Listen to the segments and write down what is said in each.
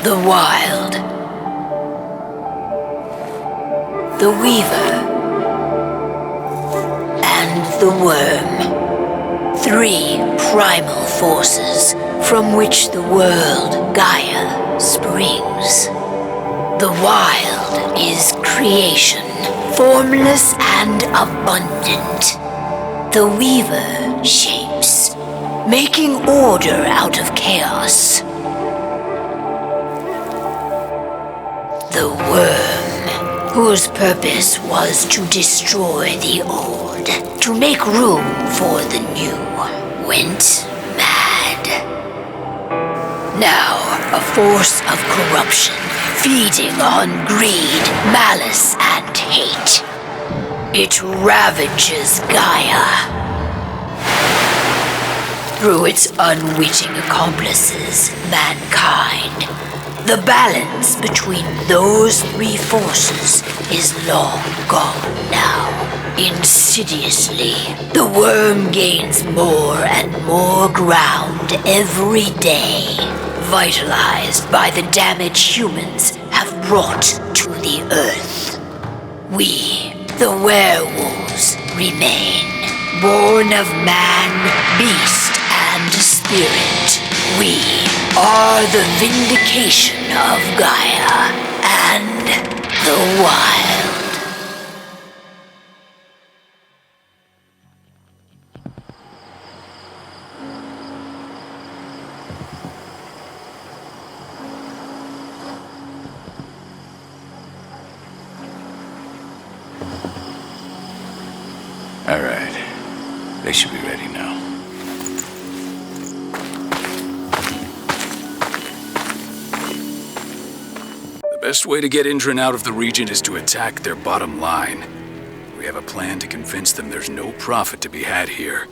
The Wild. The Weaver. And the Worm. 3 primal forces from which the world, Gaia, springs. The Wild is creation, formless and abundant. The Weaver shapes, making order out of chaos. The Worm, whose purpose was to destroy the old, to make room for the new, went mad. Now, a force of corruption, feeding on greed, malice, and hate. It ravages Gaia. Through its unwitting accomplices, mankind. The balance between those 3 forces is long gone now. Insidiously, the Worm gains more and more ground every day, vitalized by the damage humans have brought to the Earth. We, the werewolves, remain, born of man, beast, and spirit. We are the vindication of Gaia and the Wild. All right. They should be ready now. The best way to get Indran out of the region is to attack their bottom line. We have a plan to convince them there's no profit to be had here.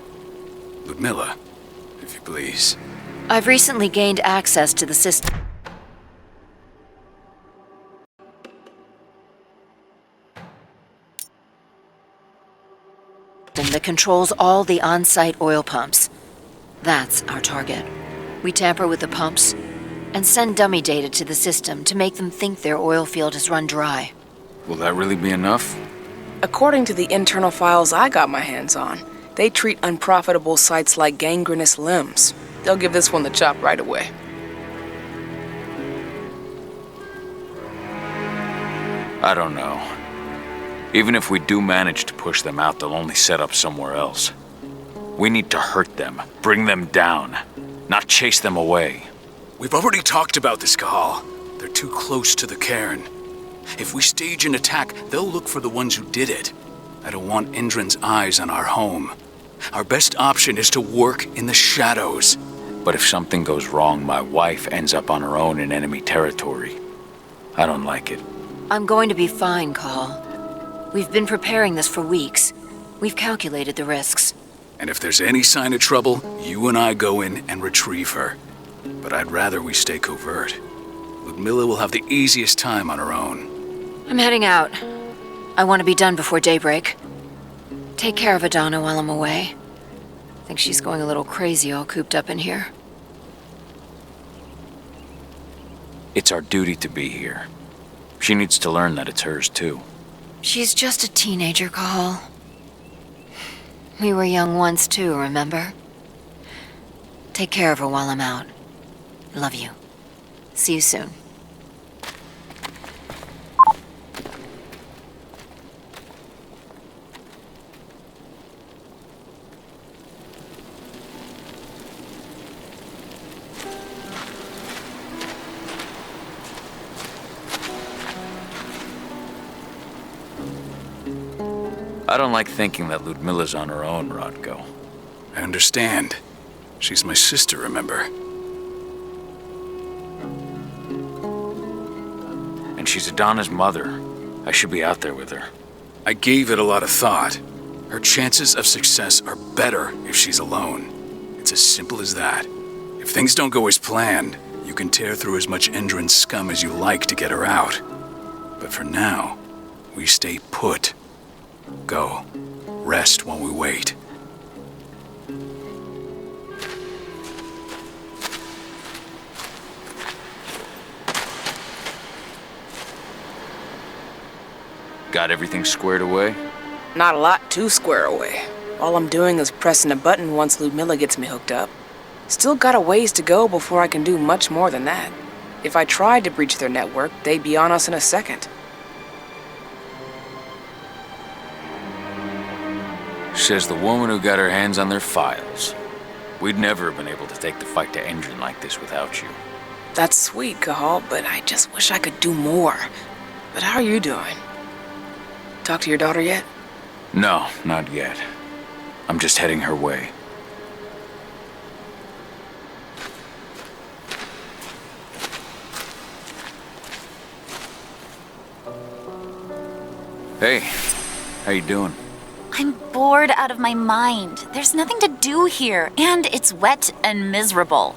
Ludmilla, if you please. I've recently gained access to the system that controls all the on-site oil pumps. That's our target. We tamper with the pumps and send dummy data to the system to make them think their oil field has run dry. Will that really be enough? According to the internal files I got my hands on, they treat unprofitable sites like gangrenous limbs. They'll give this one the chop right away. I don't know. Even if we do manage to push them out, they'll only set up somewhere else. We need to hurt them, bring them down, not chase them away. We've already talked about this, Cahal. They're too close to the cairn. If we stage an attack, they'll look for the ones who did it. I don't want Indran's eyes on our home. Our best option is to work in the shadows. But if something goes wrong, my wife ends up on her own in enemy territory. I don't like it. I'm going to be fine, Cahal. We've been preparing this for weeks. We've calculated the risks. And if there's any sign of trouble, you and I go in and retrieve her. But I'd rather we stay covert. Ludmilla will have the easiest time on her own. I'm heading out. I want to be done before daybreak. Take care of Adana while I'm away. I think she's going a little crazy all cooped up in here. It's our duty to be here. She needs to learn that it's hers too. She's just a teenager, Cahal. We were young once too, remember? Take care of her while I'm out. Love you. See you soon. I don't like thinking that Ludmilla's on her own, Rodko. I understand. She's my sister, remember? And she's Adana's mother. I should be out there with her. I gave it a lot of thought. Her chances of success are better if she's alone. It's as simple as that. If things don't go as planned, you can tear through as much Indran scum as you like to get her out. But for now, we stay put. Go. Rest while we wait. Got everything squared away? Not a lot to square away. All I'm doing is pressing a button once Ludmilla gets me hooked up. Still got a ways to go before I can do much more than that. If I tried to breach their network, they'd be on us in a second. Says the woman who got her hands on their files. We'd never have been able to take the fight to Engine like this without you. That's sweet, Cahal, but I just wish I could do more. But how are you doing? Talk to your daughter yet? No, not yet. I'm just heading her way. Hey, how you doing? I'm bored out of my mind. There's nothing to do here, and it's wet and miserable.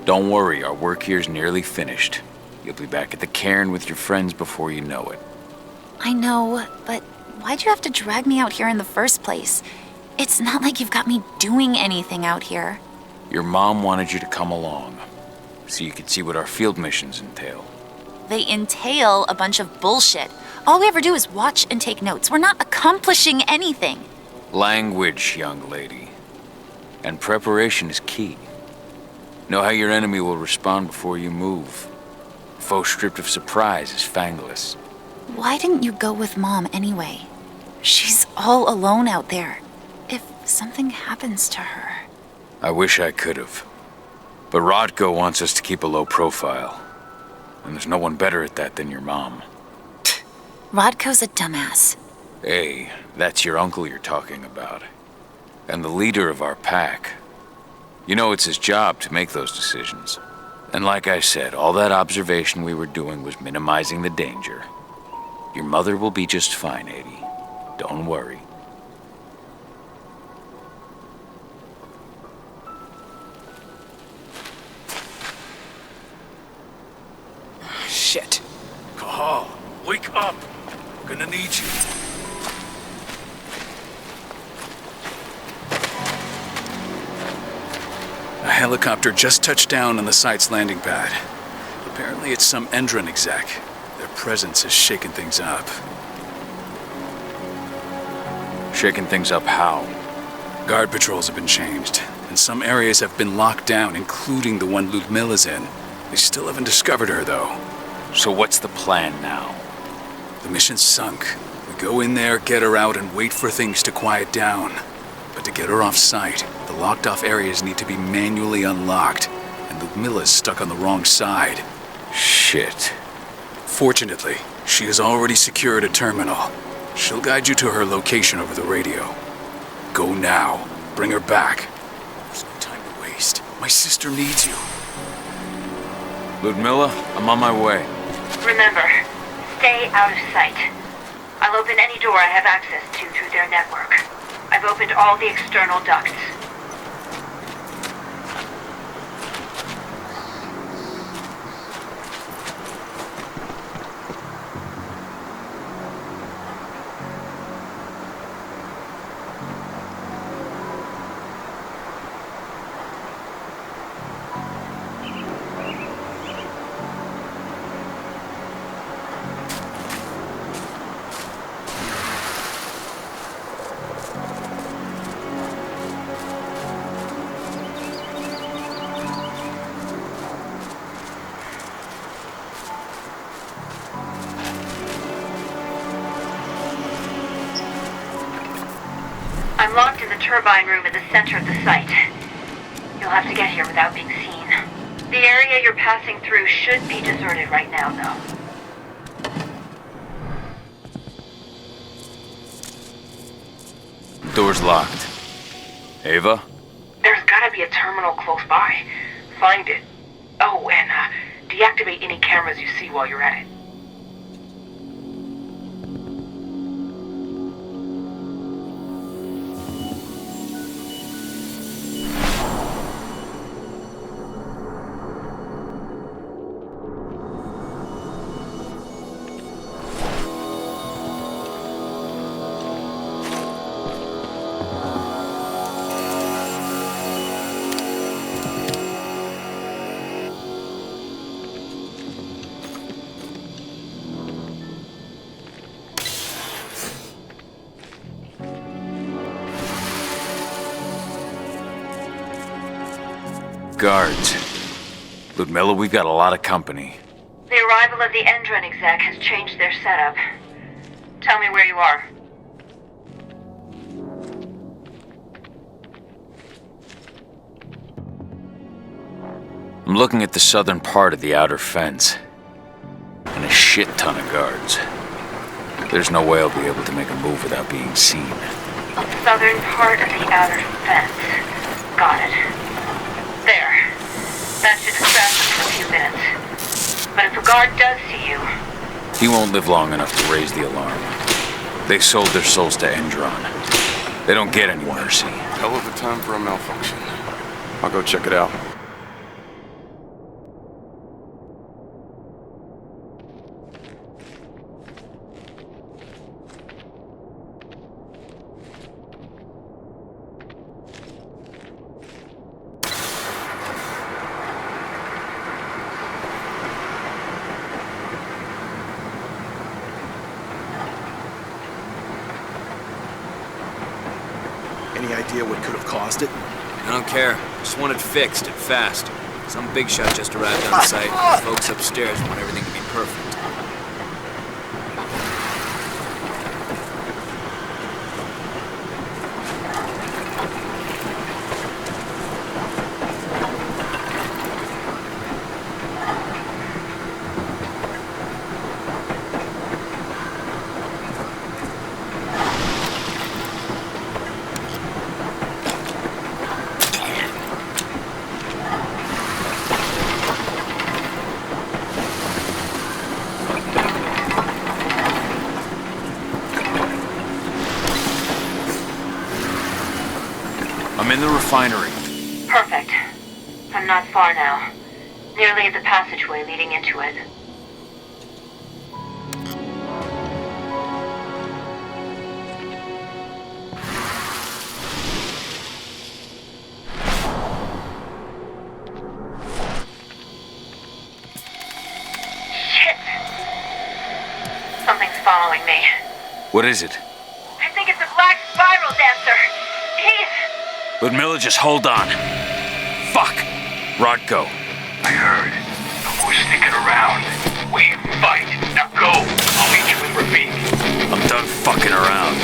Don't worry, our work here's nearly finished. You'll be back at the cairn with your friends before you know it. I know, but why'd you have to drag me out here in the first place? It's not like you've got me doing anything out here. Your mom wanted you to come along, so you could see what our field missions entail. They entail a bunch of bullshit. All we ever do is watch and take notes. We're not accomplishing anything. Language, young lady. And preparation is key. Know how your enemy will respond before you move. Faux stripped of surprise is fangless. Why didn't you go with Mom anyway? She's all alone out there. If something happens to her... I wish I could have. But Rodko wants us to keep a low profile. And there's no one better at that than your mom. Rodko's a dumbass. Hey, that's your uncle you're talking about. And the leader of our pack. You know it's his job to make those decisions. And like I said, all that observation we were doing was minimizing the danger. Your mother will be just fine, Edie. Don't worry. Shit. Cahal, wake up. I'm gonna need you. A helicopter just touched down on the site's landing pad. Apparently it's some Endron exec. Their presence has shaken things up. Shaking things up how? Guard patrols have been changed, and some areas have been locked down, including the one Ludmilla's in. They still haven't discovered her, though. So what's the plan now? The mission's sunk. We go in there, get her out, and wait for things to quiet down. But to get her off-site, the locked-off areas need to be manually unlocked, and Ludmilla's stuck on the wrong side. Shit. Fortunately, she has already secured a terminal. She'll guide you to her location over the radio. Go now. Bring her back. There's no time to waste. My sister needs you. Ludmilla, I'm on my way. Remember, stay out of sight. I'll open any door I have access to through their network. I've opened all the external ducts. I'm locked in the turbine room at the center of the site. You'll have to get here without being seen. The area you're passing through should be deserted right now, though. Door's locked. Ava? There's gotta be a terminal close by. Find it. Oh, and deactivate any cameras you see while you're at it. Guards. Ludmilla, we've got a lot of company. The arrival of the Endron exec has changed their setup. Tell me where you are. I'm looking at the southern part of the outer fence. And a shit ton of guards. There's no way I'll be able to make a move without being seen. Southern part of the outer fence. Got it. There. That should distract them for a few minutes. But if a guard does see you... He won't live long enough to raise the alarm. They sold their souls to Endron. They don't get any mercy. Hell of a time for a malfunction. I'll go check it out. Any idea what could have caused it? I don't care. Just want it fixed and fast. Some big shot just arrived on site. Folks upstairs want everything to be perfect. I'm in the refinery. Perfect. I'm not far now. Nearly at the passageway leading into it. Shit! Something's following me. What is it? I think it's a black spiral dancer. He's... Ludmilla, just hold on. Fuck! Rodko. I heard. No more sticking around. We fight. Now go. I'll meet you with Rafik. I'm done fucking around.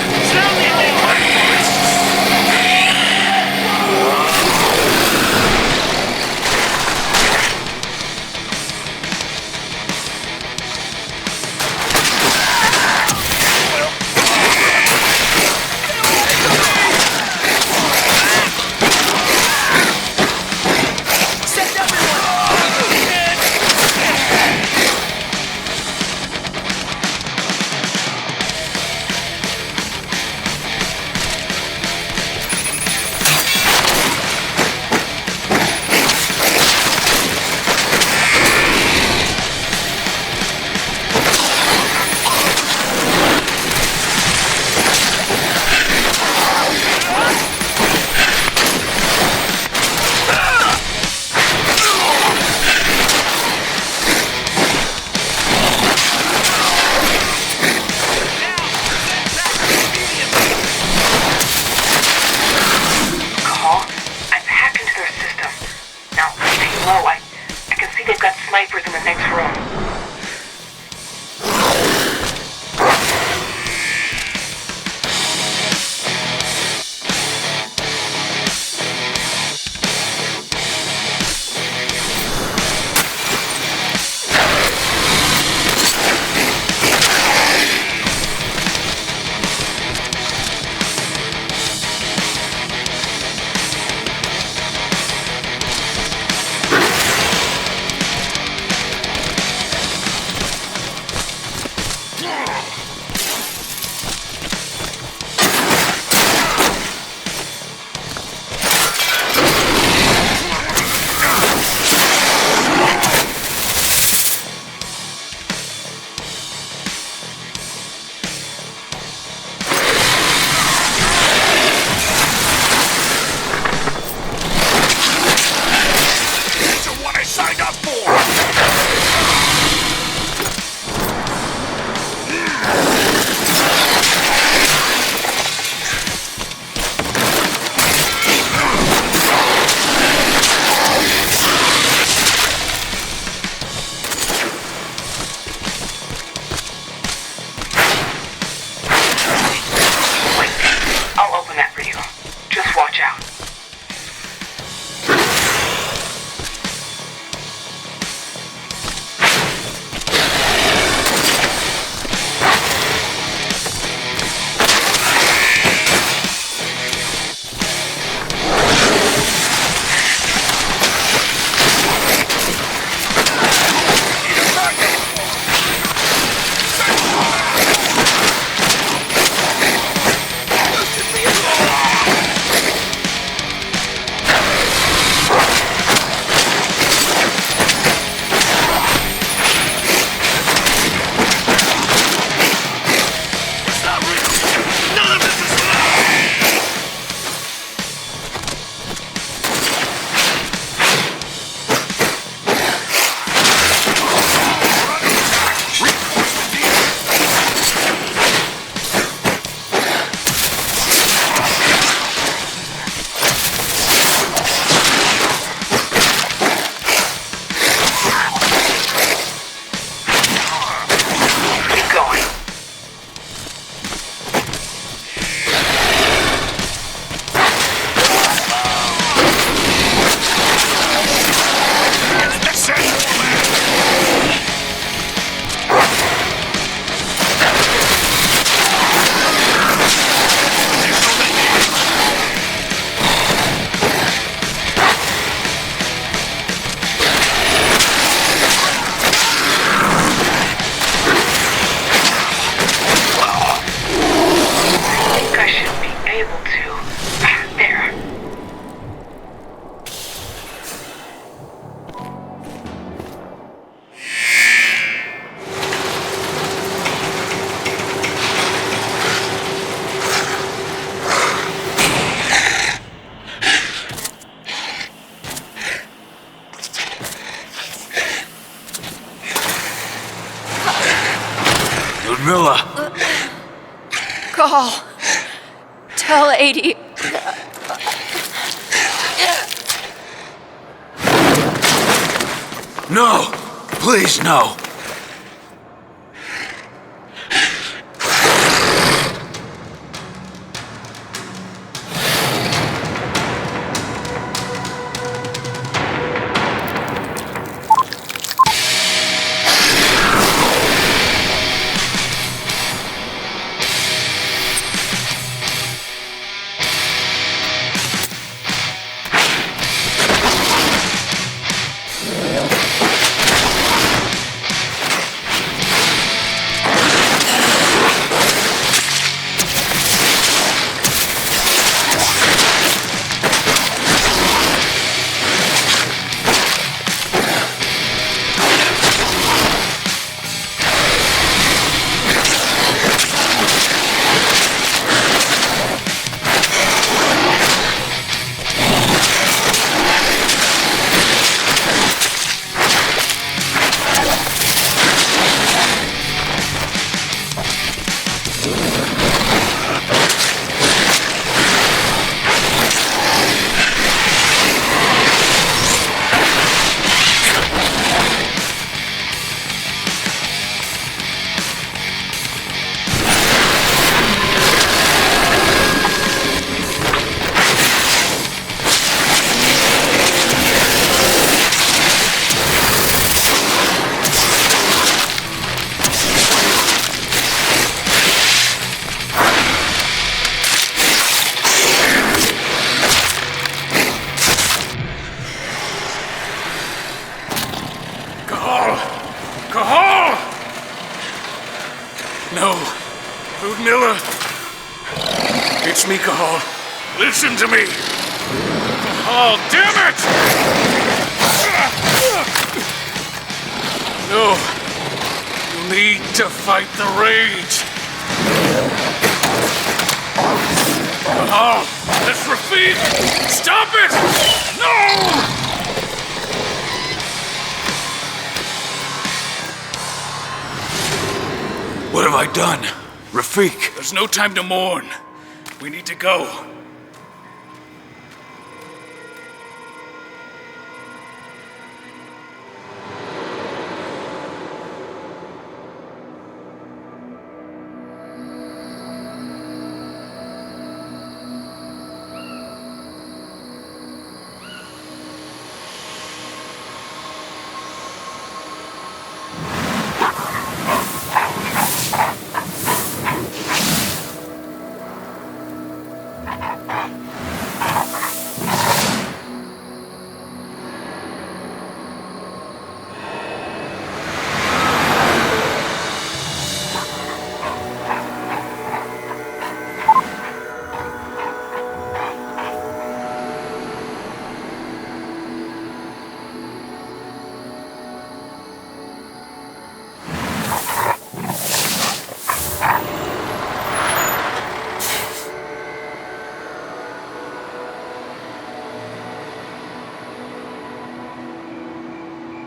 Milla! Call. Tell 80. No! Please, no! Milla! It's me, Cahal. Listen to me! Cahal, damn it! No. You need to fight the rage. Cahal, that's Rafik! Stop it! No! What have I done? Rafik! There's no time to mourn. We need to go.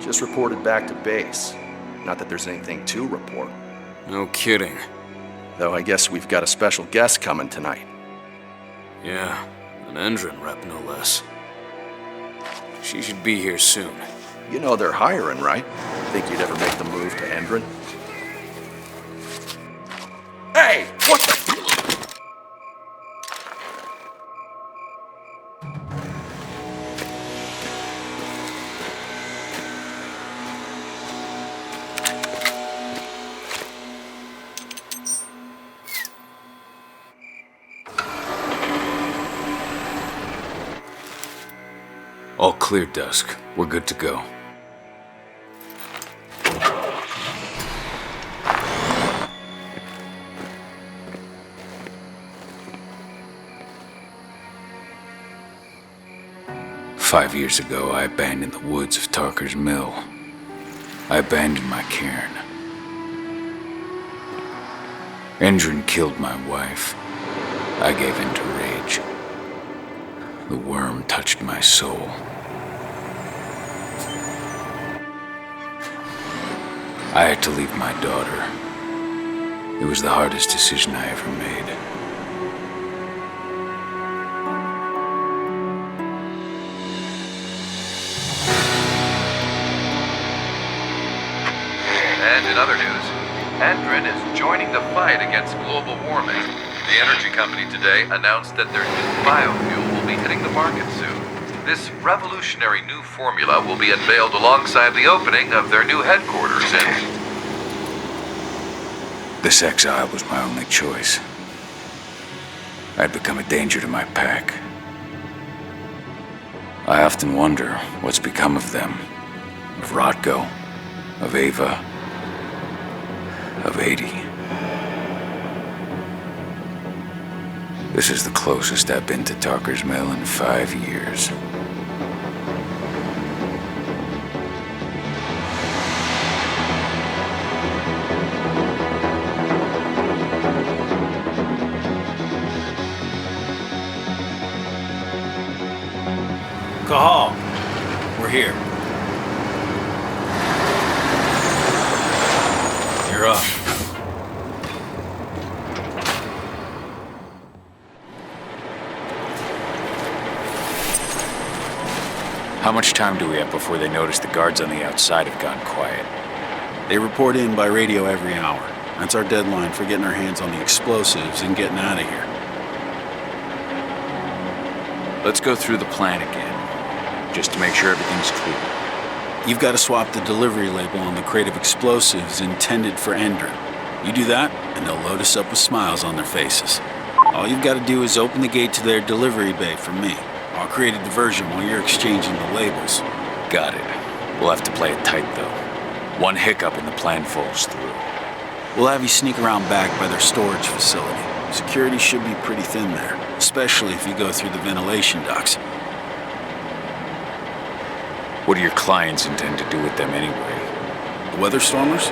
Just reported back to base. Not that there's anything to report. No kidding. Though I guess we've got a special guest coming tonight. Yeah, an Endron rep no less. She should be here soon. You know they're hiring, right? Think you'd ever make the move to Endron? Hey! What the... All clear, Dusk. We're good to go. Five years ago, I abandoned the woods of Tarker's Mill. I abandoned my cairn. Endron killed my wife. I gave in to rage. The worm touched my soul. I had to leave my daughter. It was the hardest decision I ever made. And in other news, Endron is joining the fight against global warming. The energy company today announced that their new biofuel will be hitting the market soon. This revolutionary new formula will be unveiled alongside the opening of their new headquarters in... This exile was my only choice. I'd become a danger to my pack. I often wonder what's become of them. Of Rotko, of Ava, of 80. This is the closest I've been to Talker's Mill in 5 years. Cahal, we're here. You're up. How much time do we have before they notice the guards on the outside have gone quiet? They report in by radio every hour. That's our deadline for getting our hands on the explosives and getting out of here. Let's go through the plan again, just to make sure everything's clear. You've got to swap the delivery label on the crate of explosives intended for Endron. You do that, and they'll load us up with smiles on their faces. All you've got to do is open the gate to their delivery bay for me. I'll create a diversion while you're exchanging the labels. Got it. We'll have to play it tight, though. One hiccup and the plan falls through. We'll have you sneak around back by their storage facility. Security should be pretty thin there, especially if you go through the ventilation ducts. What do your clients intend to do with them anyway? The Weatherstormers?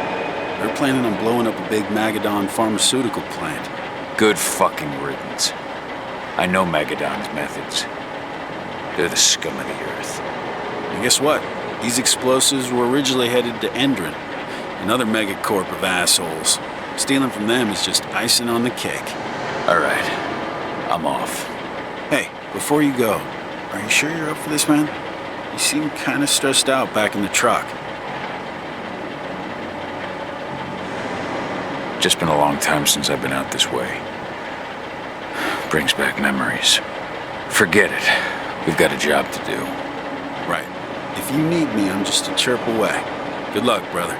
They're planning on blowing up a big Magadon pharmaceutical plant. Good fucking riddance. I know Magadon's methods. They're the scum of the earth. And guess what? These explosives were originally headed to Endron, another megacorp of assholes. Stealing from them is just icing on the cake. All right. I'm off. Hey, before you go, are you sure you're up for this, man? You seem kind of stressed out back in the truck. Just been a long time since I've been out this way. Brings back memories. Forget it. We've got a job to do. Right. If you need me, I'm just a chirp away. Good luck, brother.